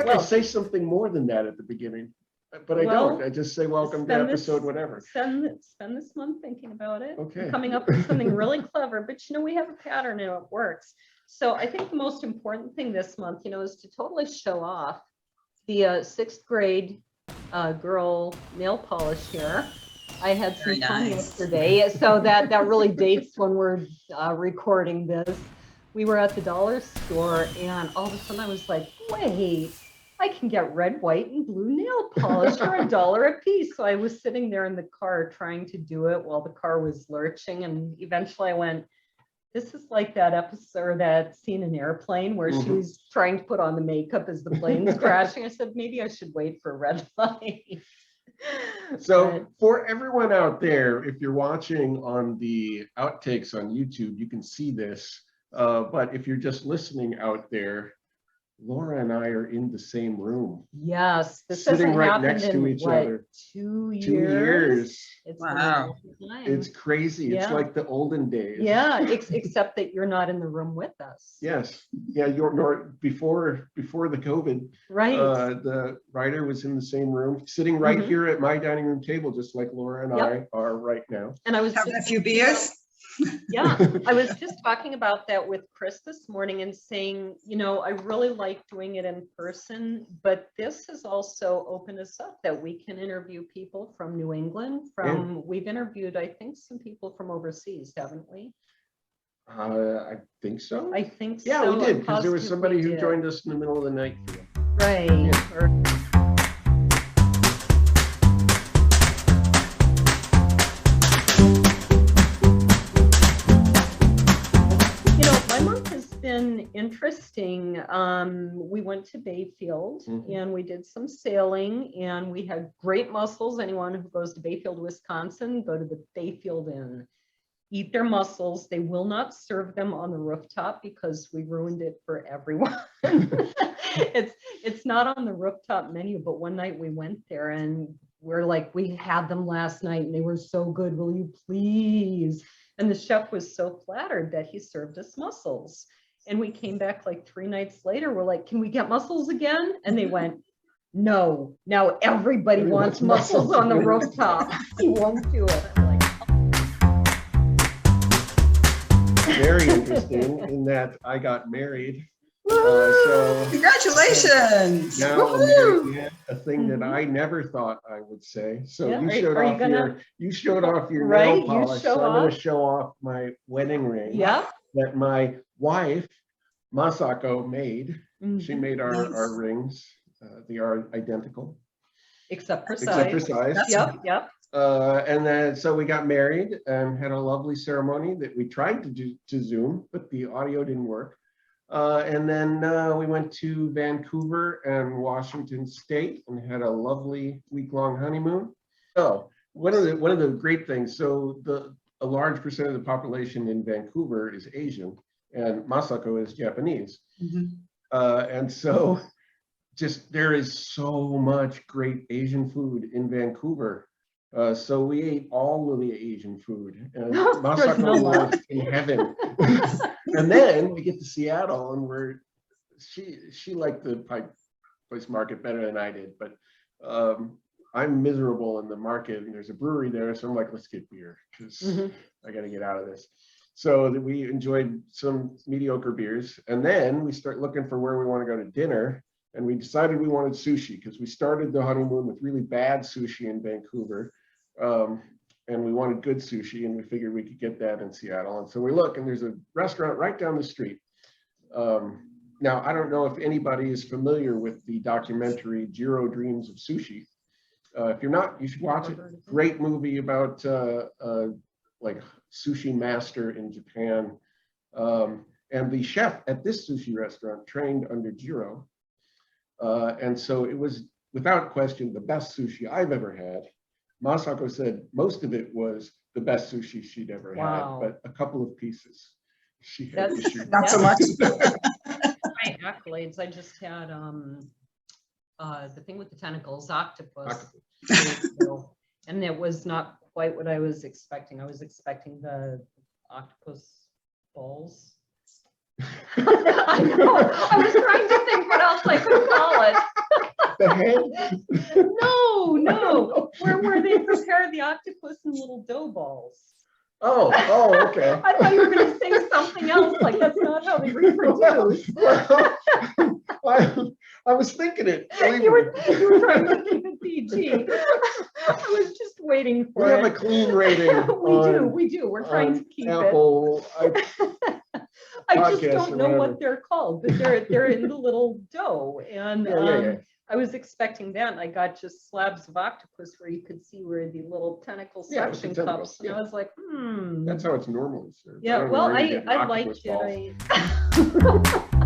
like I say something more than that at the beginning, but I don't. I just say welcome to episode whatever. Spend this month thinking about it. Okay. Coming up with something really clever, but we have a pattern and it works. So I think the most important thing this month, is to totally show off the 6th grade girl nail polish here. I had some fun yesterday, so that really dates when we're recording this. We were at the dollar store, and all of a sudden I was like, wait, I can get red, white, and blue nail polish for $1 a piece. So I was sitting there in the car trying to do it while the car was lurching, and eventually I went, this is like that episode or that scene in Airplane where she's trying to put on the makeup as the plane's crashing. I said, maybe I should wait for a red light. So for everyone out there, if you're watching on the outtakes on YouTube, you can see this. But if you're just listening out there, Laura and I are in the same room. Yes, this sitting right next to each other. 2 years. 2 years. Wow. It's crazy. It's like the olden days. Yeah, except that you're not in the room with us. Yes. Yeah, you're before the COVID. Right. The writer was in the same room, sitting right here at my dining room table, just like Laura and I are right now. And I was having a few beers. Yeah, I was just talking about that with Chris this morning and saying, I really like doing it in person, but this has also opened us up that we can interview people from New England, we've interviewed, I think, some people from overseas, haven't we? I think so. I think so. Yeah, we did, because there was somebody who joined us in the middle of the night. Right. Yeah. Been interesting. We went to Bayfield and we did some sailing and we had great mussels. Anyone who goes to Bayfield, Wisconsin, go to the Bayfield Inn, eat their mussels. They will not serve them on the rooftop because we ruined it for everyone. It's not on the rooftop menu, but one night we went there and we're like, we had them last night and they were so good. Will you please? And the chef was so flattered that he served us mussels. And we came back like 3 nights later. We're like, can we get mussels again? And they went, no, now everybody wants mussels on the rooftop. He won't do it. I'm like, very interesting in that I got married. So congratulations. Now a thing that I never thought I would say. So you showed off your nail polish. So I'm going to show off my wedding ring. Yeah. That my wife, Masako, made. She made our rings. They are identical. Except for size. Yep. And then so we got married and had a lovely ceremony that we tried to do to Zoom, but the audio didn't work. And then we went to Vancouver and Washington State and had a lovely week-long honeymoon. So one of the great things, so a large percent of the population in Vancouver is Asian, and Masako is Japanese. And so just there is so much great Asian food in Vancouver. So we ate all of the Asian food, and Masako was in heaven. And then we get to Seattle, and she liked the Pike Place Market better than I did, but I'm miserable in the market, and there's a brewery there, so I'm like, let's get beer because I got to get out of this. So we enjoyed some mediocre beers, and then we start looking for where we want to go to dinner, and we decided we wanted sushi because we started the honeymoon with really bad sushi in Vancouver. And we wanted good sushi, and we figured we could get that in Seattle. And so we look, and there's a restaurant right down the street. Now, I don't know if anybody is familiar with the documentary Jiro Dreams of Sushi. If you're not, you should watch it. Great movie about like sushi master in Japan. And the chef at this sushi restaurant trained under Jiro. And so it was, without question, the best sushi I've ever had. Masako said most of it was the best sushi she'd ever had, but a couple of pieces she had issues. Not so much. My accolades. I just had the thing with the tentacles, Octopus. And it was not quite what I was expecting. I was expecting the octopus balls. I know. I was trying to think what else I could call it. head? No, where they prepare the octopus in little dough balls. Oh, okay. I thought you were going to say something else, like that's not how they reproduce. Well, I was thinking it. You were trying to keep it PG. I was just waiting for We it. have a clean rating. We do. We're trying to keep Apple. I just podcasts don't or know whatever. what they're called, but they're in the little dough, and Yeah. I was expecting that, and I got just slabs of octopus where you could see where the little tentacle Yeah, with the suction tentacles, cups, and yeah. I was like, That's how it's normally served. Yeah, don't know well, where you get I octopus liked balls. it.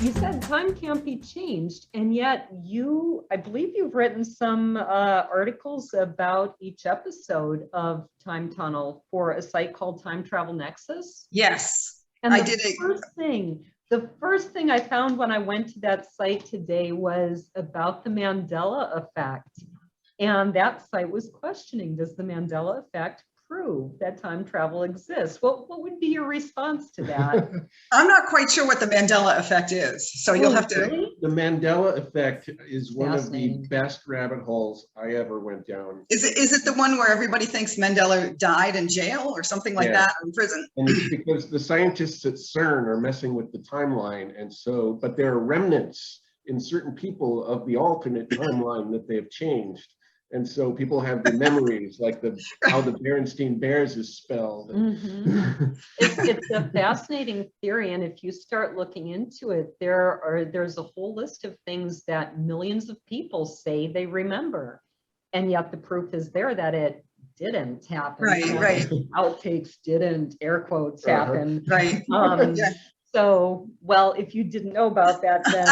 You said time can't be changed, and yet I believe you've written some articles about each episode of Time Tunnel for a site called Time Travel Nexus. Yes, And I the did it. the first thing I found when I went to that site today was about the Mandela effect. And that site was questioning, does the Mandela effect prove that time travel exists? What would be your response to that? I'm not quite sure what the Mandela effect is, so you'll have to. Really? The Mandela effect is one of the Fascinating. best rabbit holes I ever went down. Is it the one where everybody thinks Mandela died in jail or something like Yeah. that, or in prison? And it's because the scientists at CERN are messing with the timeline. And so, but there are remnants in certain people of the alternate timeline that they have changed. And so people have the memories, like how the Berenstain Bears is spelled. Mhm. It's a fascinating theory, and if you start looking into it, there's a whole list of things that millions of people say they remember, and yet the proof is there that it didn't happen. Right. Outtakes didn't, air quotes, happen. Right. Yeah. So, well, if you didn't know about that, then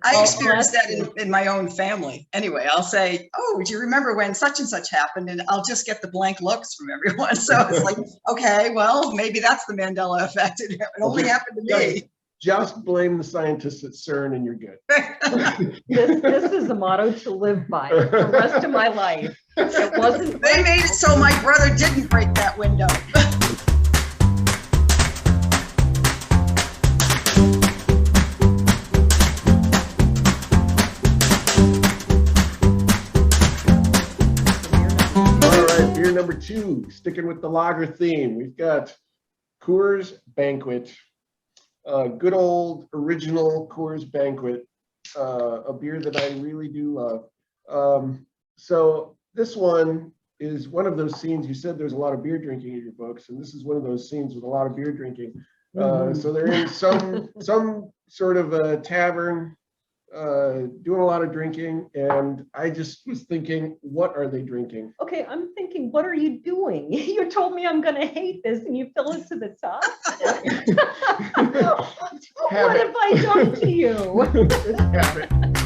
I experienced that in my own family. Anyway, I'll say, "Oh, do you remember when such and such happened?" And I'll just get the blank looks from everyone. So it's like, okay, well, maybe that's the Mandela effect. It only happened to me. Just blame the scientists at CERN and you're good. this is a motto to live by the rest of my life. It wasn't. They made it so my brother didn't break that window. Beer number 2, sticking with the lager theme, we've got Coors Banquet, good old original Coors Banquet, a beer that I really do love. So this one is one of those scenes. You said there's a lot of beer drinking in your books, and this is one of those scenes with a lot of beer drinking. So they're in some sort of a tavern, doing a lot of drinking, and I just was thinking, what are they drinking? Okay, I'm thinking, what are you doing? You told me I'm going to hate this, and you fill it to the top. What have I done to you? Just have it.